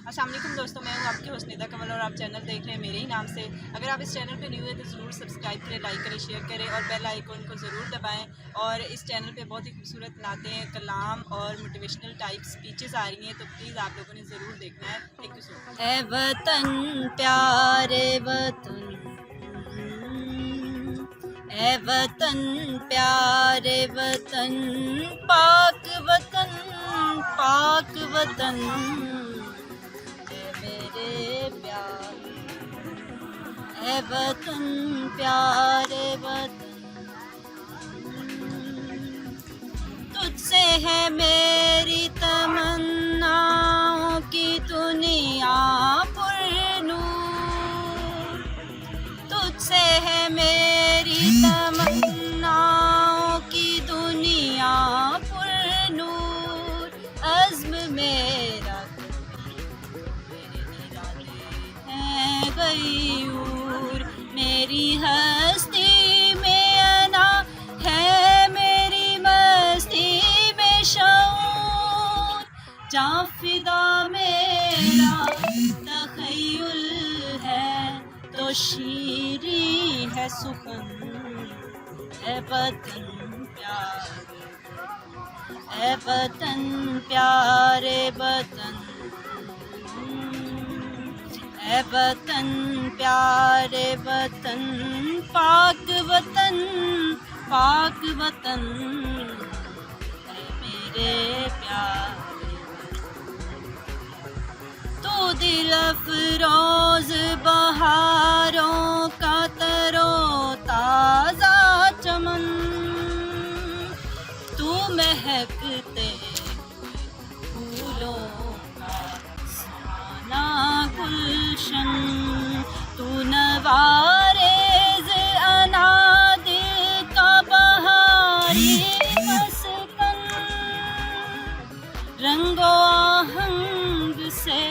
अस्सलाम वालेकुम दोस्तों, मैं हूँ आपकी हुस्निदा कमल और आप चैनल देख रहे हैं मेरे ही नाम से। अगर आप इस चैनल पे न्यू है तो ज़रूर सब्सक्राइब करें, लाइक करें, शेयर करें और बेल आइकन को ज़रूर दबाएं। और इस चैनल पे बहुत ही खूबसूरत नातें, कलाम और मोटिवेशनल टाइप स्पीचेस आ रही हैं, तो प्लीज़ आप लोगों ने ज़रूर देखना है। Thank you so much. ए वतन प्यारे वतन, ए वतन प्यारे वतन, पाक वतन, पाक वतन, ए मेरे प्यारे, ए वतन प्यारे वतन, तुझसे है मेरी तमन्नाओं की दुनिया पुरनूर, तुझसे है मेरी तमन्नाओं की दुनिया पुरनूर, अज़्म मेरा मेरे इरादे हैं गयूर, मेरी हस्ती में अना है, मेरी मस्ती में शऊर, जाफिदा मेरा तख़य्युल है तो शीरी है सुखन, ए वतन प्यारे, ए वतन प्यारे वतन, ए वतन प्यारे वतन, पाक वतन, पाक वतन, ए मेरे प्यारे, तू दिल अफरोज बहारों का तरो ताज़ा चमन, तू महकते फूलों का सुहाना गुलशन, तू नवारेज़ अना दिल का बहारी मस्कन, रंगो आहंग से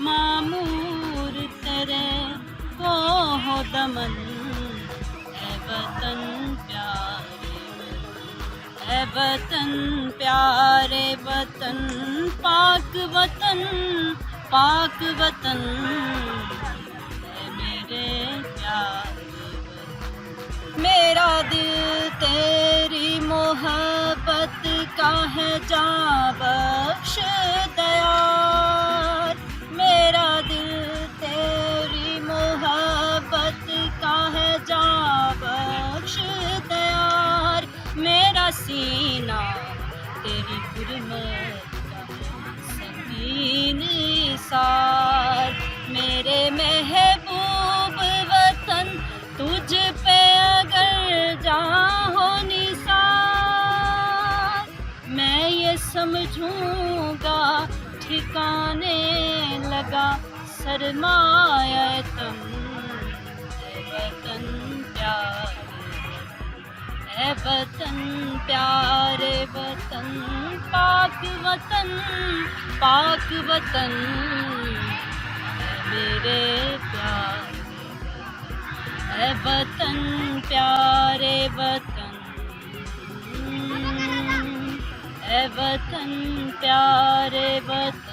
मामूर तेरे को हो दमन, ए वतन प्यारे, ए वतन प्यारे वतन, पाक वतन, पाक वतन, ए मेरे प्यारे वतन, मेरा दिल तेरी मोहब्बत का है जां बख्श दयार, मेरा दिल तेरी मोहब्बत का है जां बख्श दयार, मेरा सीना तेरी हुर्मत का संगीन सार, मेरे महबूब वतन तुझ पे अगर जां हो निसार, मैं ये समझूंगा ठिकाने लगा सरमाया तुम, ए वतन प्यारे, ए वतन प्यारे वतन, पाक वतन, पाक वतन, ए मेरे प्यारे, ए वतन प्यारे वतन, ए वतन प्यारे वतन।